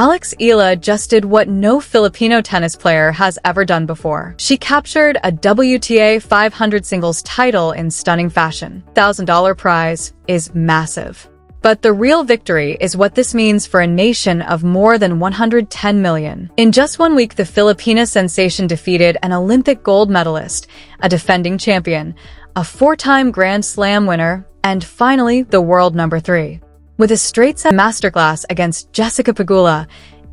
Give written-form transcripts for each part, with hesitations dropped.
Alex Eala just did what no Filipino tennis player has ever done before. She captured a WTA 500 singles title in stunning fashion. $1,000 prize is massive. But the real victory is what this means for a nation of more than 110 million. In just 1 week, the Filipina sensation defeated an Olympic gold medalist, a defending champion, a 4-time Grand Slam winner, and finally, the world number 3. With a straight-set masterclass against Jessica Pegula,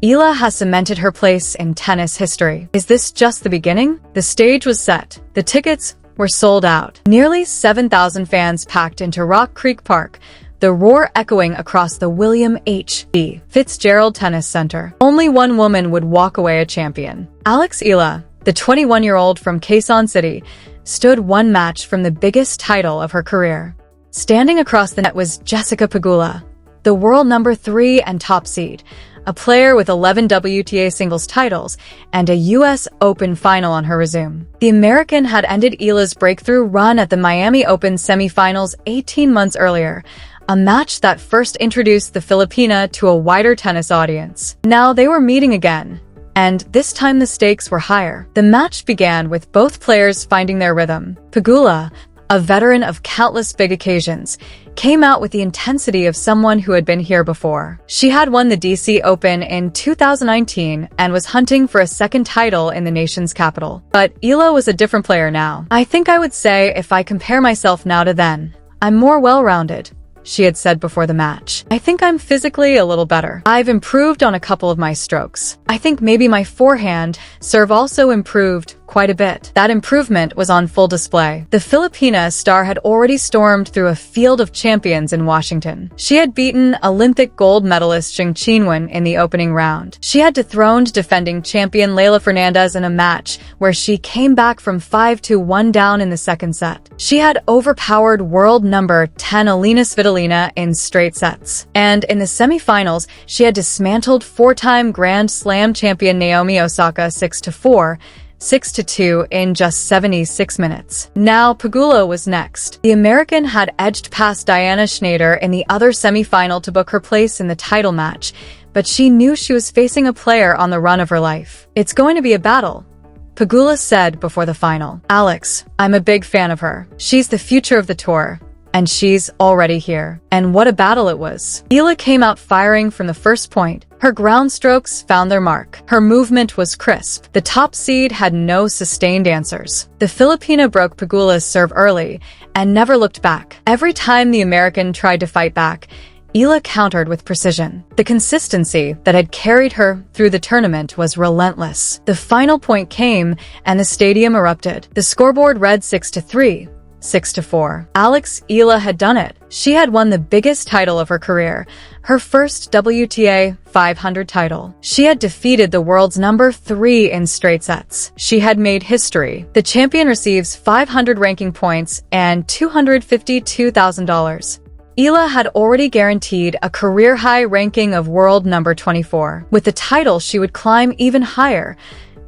Eala has cemented her place in tennis history. Is this just the beginning? The stage was set. The tickets were sold out. Nearly 7,000 fans packed into Rock Creek Park, the roar echoing across the William H.B. Fitzgerald Tennis Center. Only one woman would walk away a champion. Alex Eala, the 21-year-old from Quezon City, stood one match from the biggest title of her career. Standing across the net was Jessica Pegula, the world number 3 and top seed, a player with 11 WTA singles titles and a US Open final on her resume. The American had ended Eala's breakthrough run at the Miami Open semifinals 18 months earlier, a match that first introduced the Filipina to a wider tennis audience. Now they were meeting again, and this time the stakes were higher. The match began with both players finding their rhythm. Pegula, a veteran of countless big occasions, came out with the intensity of someone who had been here before. She had won the DC Open in 2019 and was hunting for a second title in the nation's capital. But Eala was a different player now. "I think I would say if I compare myself now to then, I'm more well-rounded," she had said before the match. "I think I'm physically a little better. I've improved on a couple of my strokes. I think maybe my forehand serve also improved quite a bit." That improvement was on full display. The Filipina star had already stormed through a field of champions in Washington. She had beaten Olympic gold medalist Zheng Qinwen in the opening round. She had dethroned defending champion Leylah Fernandez in a match where she came back from 5-1 down in the second set. She had overpowered world number 10 Alina Svitolina in straight sets. And in the semifinals, she had dismantled 4-time Grand Slam champion Naomi Osaka 6-4, 6-2 in just 76 minutes. Now, Pegula was next. The American had edged past Diana Schneider in the other semifinal to book her place in the title match, but she knew she was facing a player on the run of her life. "It's going to be a battle," Pegula said before the final. "Alex, I'm a big fan of her. She's the future of the tour. And she's already here." And what a battle it was. Eala came out firing from the first point. Her ground strokes found their mark. Her movement was crisp. The top seed had no sustained answers. The Filipina broke Pegula's serve early and never looked back. Every time the American tried to fight back, Eala countered with precision. The consistency that had carried her through the tournament was relentless. The final point came, and the stadium erupted. The scoreboard read 6-3. 6-4. Alex Eala had done it. She had won the biggest title of her career, her first WTA 500 title. She had defeated the world's number 3 in straight sets. She had made history. The champion receives 500 ranking points and $252,000. Eala had already guaranteed a career-high ranking of world number 24. With the title, she would climb even higher,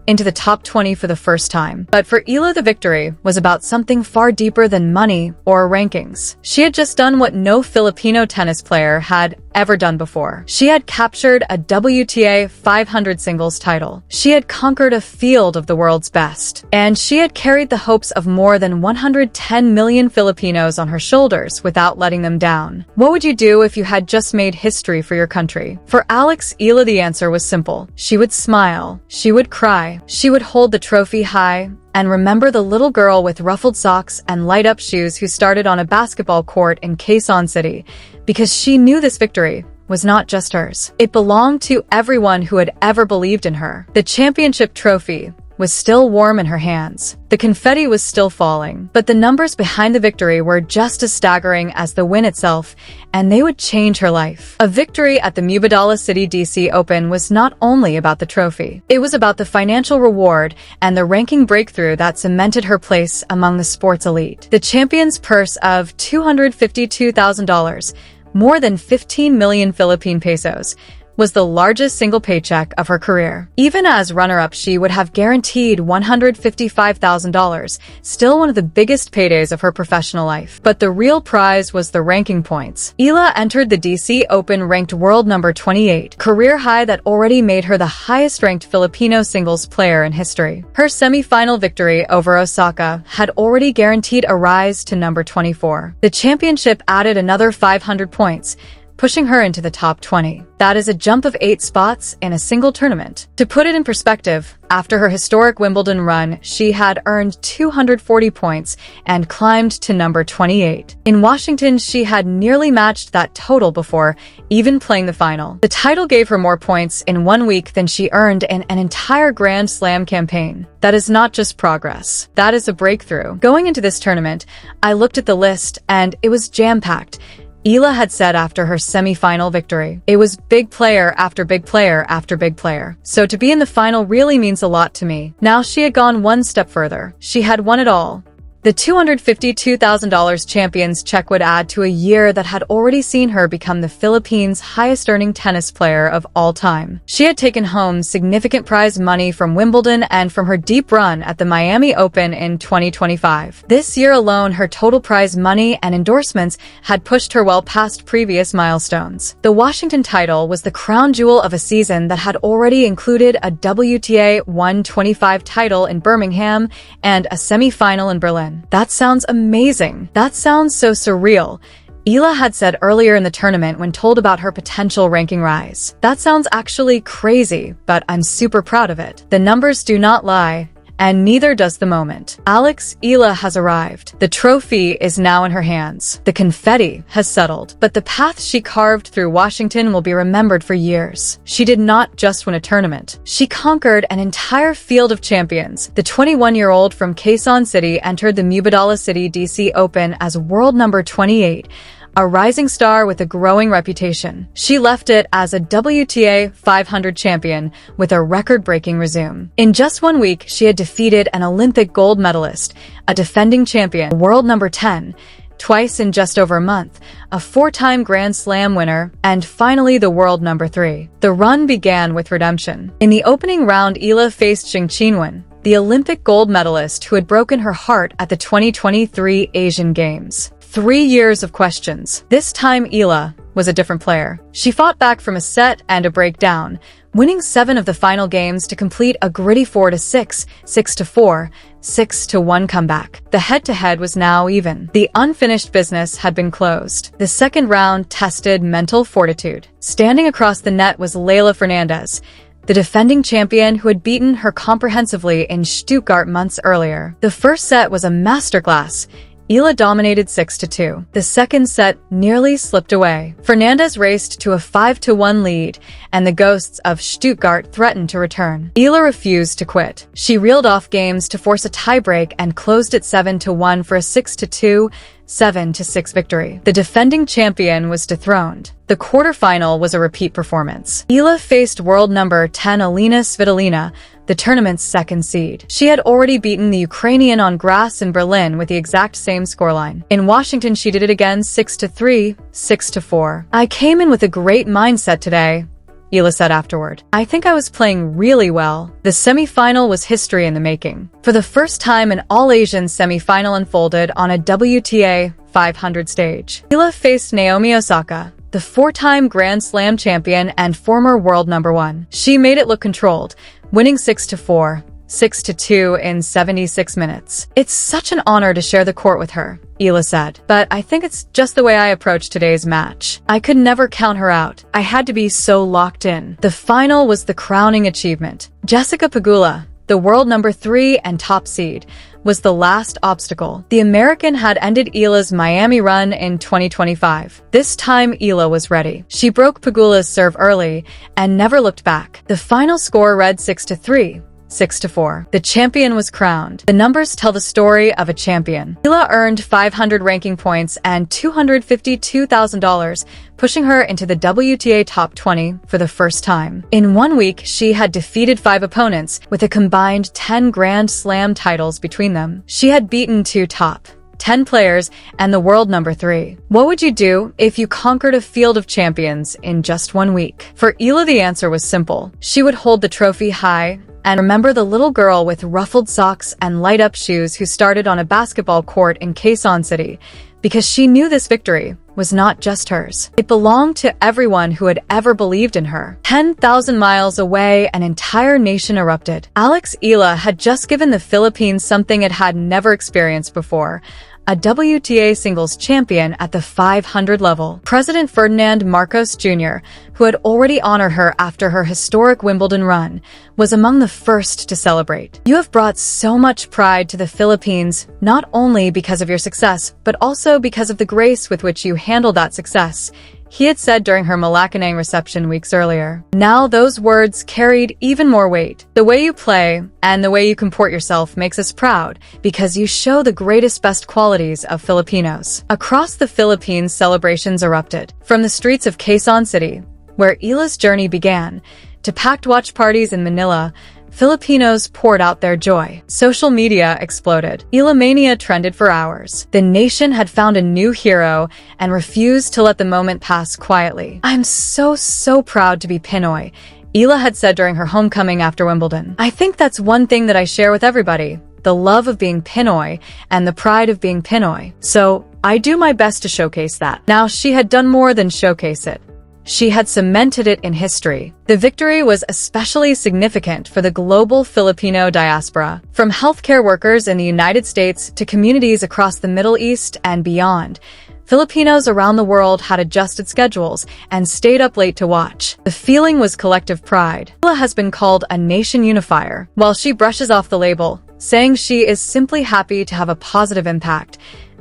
into the top 20 for the first time. But for Eala, the victory was about something far deeper than money or rankings. She had just done what no Filipino tennis player had ever done before. She had captured a WTA 500 singles title. She had conquered a field of the world's best. And she had carried the hopes of more than 110 million Filipinos on her shoulders without letting them down. What would you do if you had just made history for your country? For Alex Eala, the answer was simple. She would smile. She would cry. She would hold the trophy high and remember the little girl with ruffled socks and light-up shoes who started on a basketball court in Quezon City, because she knew this victory was not just hers. It belonged to everyone who had ever believed in her. The championship trophy was still warm in her hands. The confetti was still falling, but the numbers behind the victory were just as staggering as the win itself, and they would change her life. A victory at the Mubadala City DC Open was not only about the trophy. It was about the financial reward and the ranking breakthrough that cemented her place among the sports elite. The champion's purse of $252,000, more than 15 million Philippine pesos, was the largest single paycheck of her career. Even as runner-up, she would have guaranteed $155,000, still one of the biggest paydays of her professional life. But the real prize was the ranking points. Eala entered the DC Open ranked world number 28, career high that already made her the highest-ranked Filipino singles player in history. Her semi-final victory over Osaka had already guaranteed a rise to number 24. The championship added another 500 points, pushing her into the top 20. That is a jump of 8 spots in a single tournament. To put it in perspective, after her historic Wimbledon run, she had earned 240 points and climbed to number 28. In Washington, she had nearly matched that total before even playing the final. The title gave her more points in 1 week than she earned in an entire Grand Slam campaign. That is not just progress. That is a breakthrough. Going into this tournament, I looked at the list and it was jam-packed. Eala had said after her semi-final victory, "It was big player after big player after big player. So to be in the final really means a lot to me." Now she had gone one step further. She had won it all. The $252,000 champions check would add to a year that had already seen her become the Philippines' highest-earning tennis player of all time. She had taken home significant prize money from Wimbledon and from her deep run at the Miami Open in 2025. This year alone, her total prize money and endorsements had pushed her well past previous milestones. The Washington title was the crown jewel of a season that had already included a WTA 125 title in Birmingham and a semi-final in Berlin. That sounds amazing. That sounds so surreal. Eala had said earlier in the tournament when told about her potential ranking rise. That sounds actually crazy, but I'm super proud of it. The numbers do not lie, and neither does the moment. Alex Eala has arrived. The trophy is now in her hands. The confetti has settled, but the path she carved through Washington will be remembered for years. She did not just win a tournament. She conquered an entire field of champions. The 21-year-old from Quezon City entered the Mubadala City DC Open as world number 28, a rising star with a growing reputation. She left it as a WTA 500 champion with a record-breaking resume. In just 1 week, she had defeated an Olympic gold medalist, a defending champion, world number 10, twice in just over a month, a 4-time Grand Slam winner, and finally the world number 3. The run began with redemption. In the opening round, Eala faced Xing Qinwen, the Olympic gold medalist who had broken her heart at the 2023 Asian Games. 3 years of questions. This time, Eala was a different player. She fought back from a set and a breakdown, winning 7 of the final games to complete a gritty 4-6, 6-4, 6-1 comeback. The head-to-head was now even. The unfinished business had been closed. The second round tested mental fortitude. Standing across the net was Leylah Fernandez, the defending champion who had beaten her comprehensively in Stuttgart months earlier. The first set was a masterclass. Eala dominated 6-2. The second set nearly slipped away. Fernandez raced to a 5-1 lead, and the ghosts of Stuttgart threatened to return. Eala refused to quit. She reeled off games to force a tiebreak and closed at 7-1 for a 6-2, 7-6 victory. The defending champion was dethroned. The quarterfinal was a repeat performance. Eala faced world number 10 Alina Svitolina, the tournament's second seed. She had already beaten the Ukrainian on grass in Berlin with the exact same scoreline. In Washington, she did it again 6-3, 6-4. "I came in with a great mindset today," Eala said afterward. "I think I was playing really well." The semi-final was history in the making. For the first time, an all-Asian semi-final unfolded on a WTA 500 stage. Eala faced Naomi Osaka, the 4-time Grand Slam champion and former world number 1. She made it look controlled, winning 6-4, 6-2 in 76 minutes. "It's such an honor to share the court with her," Eala said. "But I think it's just the way I approached today's match. I could never count her out. I had to be so locked in." The final was the crowning achievement. Jessica Pegula, the world number 3 and top seed, was the last obstacle. The American had ended Eala's Miami run in 2025. This time, Eala was ready. She broke Pegula's serve early and never looked back. The final score read 6-3. 6-4. The champion was crowned. The numbers tell the story of a champion. Eala earned 500 ranking points and $252,000, pushing her into the WTA top 20 for the first time. In 1 week, she had defeated 5 opponents, with a combined 10 Grand Slam titles between them. She had beaten 2 top 10 players, and the world number 3. What would you do if you conquered a field of champions in just 1 week? For Eala, the answer was simple. She would hold the trophy high and remember the little girl with ruffled socks and light-up shoes who started on a basketball court in Quezon City, because she knew this victory was not just hers. It belonged to everyone who had ever believed in her. 10,000 miles away, an entire nation erupted. Alex Eala had just given the Philippines something it had never experienced before: a WTA singles champion at the 500 level. President Ferdinand Marcos Jr., who had already honored her after her historic Wimbledon run, was among the first to celebrate. "You have brought so much pride to the Philippines, not only because of your success, but also because of the grace with which you handled that success," he had said during her Malacanang reception weeks earlier. Now those words carried even more weight. "The way you play and the way you comport yourself makes us proud, because you show the best qualities of Filipinos." Across the Philippines, celebrations erupted. From the streets of Quezon City, where Eala's journey began, to packed watch parties in Manila, Filipinos poured out their joy. Social media exploded. Eala mania trended for hours. The nation had found a new hero and refused to let the moment pass quietly. "I'm so proud to be Pinoy," Eala had said during her homecoming after Wimbledon. "I think that's one thing that I share with everybody: the love of being Pinoy and the pride of being Pinoy. So I do my best to showcase that." Now, she had done more than showcase it. She had cemented it in history. The victory was especially significant for the global Filipino diaspora. From healthcare workers in the United States to communities across the Middle East and beyond, Filipinos around the world had adjusted schedules and stayed up late to watch. The feeling was collective pride. Eala has been called a nation unifier. While she brushes off the label, saying she is simply happy to have a positive impact,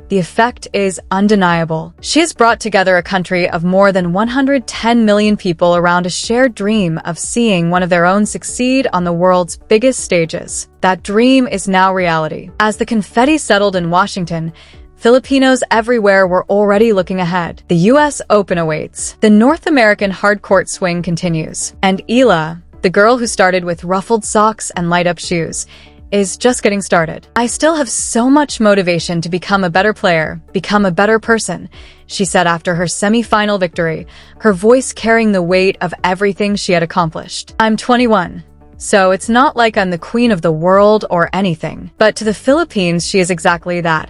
the effect is undeniable. She has brought together a country of more than 110 million people around a shared dream of seeing one of their own succeed on the world's biggest stages. That dream is now reality. As the confetti settled in Washington, Filipinos everywhere were already looking ahead. The US Open awaits. The North American hardcourt swing continues. And Eala, the girl who started with ruffled socks and light-up shoes, is just getting started. "I still have so much motivation to become a better player, become a better person," she said after her semi-final victory, her voice carrying the weight of everything she had accomplished. "I'm 21. So it's not like I'm the queen of the world or anything. But to the Philippines, she is exactly that.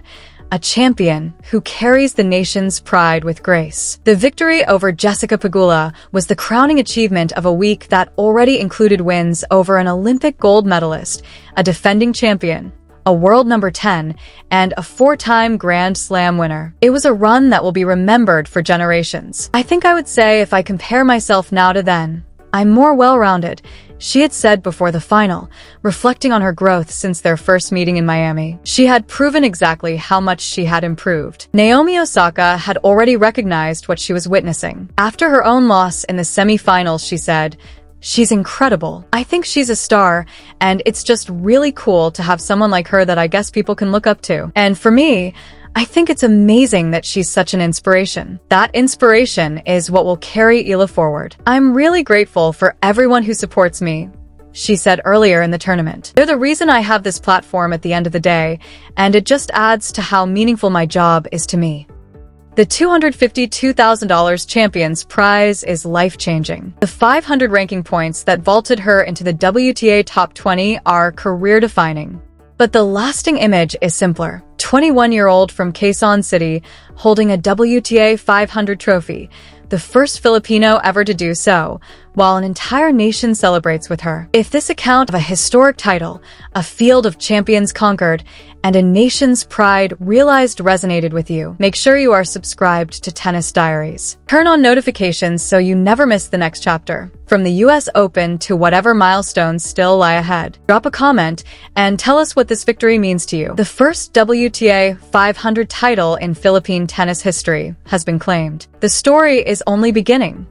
A champion who carries the nation's pride with grace." The victory over Jessica Pegula was the crowning achievement of a week that already included wins over an Olympic gold medalist, a defending champion, a world number 10, and a 4-time Grand Slam winner. It was a run that will be remembered for generations. "I think I would say, if I compare myself now to then, I'm more well-rounded," she had said before the final, reflecting on her growth since their first meeting in Miami. She had proven exactly how much she had improved. Naomi Osaka had already recognized what she was witnessing. After her own loss in the semi-finals, she said, "She's incredible. I think she's a star, and it's just really cool to have someone like her that I guess people can look up to. And for me, I think it's amazing that she's such an inspiration. That inspiration is what will carry Eala forward. I'm really grateful for everyone who supports me," she said earlier in the tournament. "They're the reason I have this platform at the end of the day, and it just adds to how meaningful my job is to me." The $252,000 Champions Prize is life-changing. The 500 ranking points that vaulted her into the WTA Top 20 are career-defining. But the lasting image is simpler. 21-year-old from Quezon City holding a WTA 500 trophy, the first Filipino ever to do so, while an entire nation celebrates with her. If this account of a historic title, a field of champions conquered, and a nation's pride realized resonated with you, make sure you are subscribed to Tennis Diaries. Turn on notifications so you never miss the next chapter. From the US Open to whatever milestones still lie ahead. Drop a comment and tell us what this victory means to you. The first WTA 500 title in Philippine tennis history has been claimed. The story is only beginning.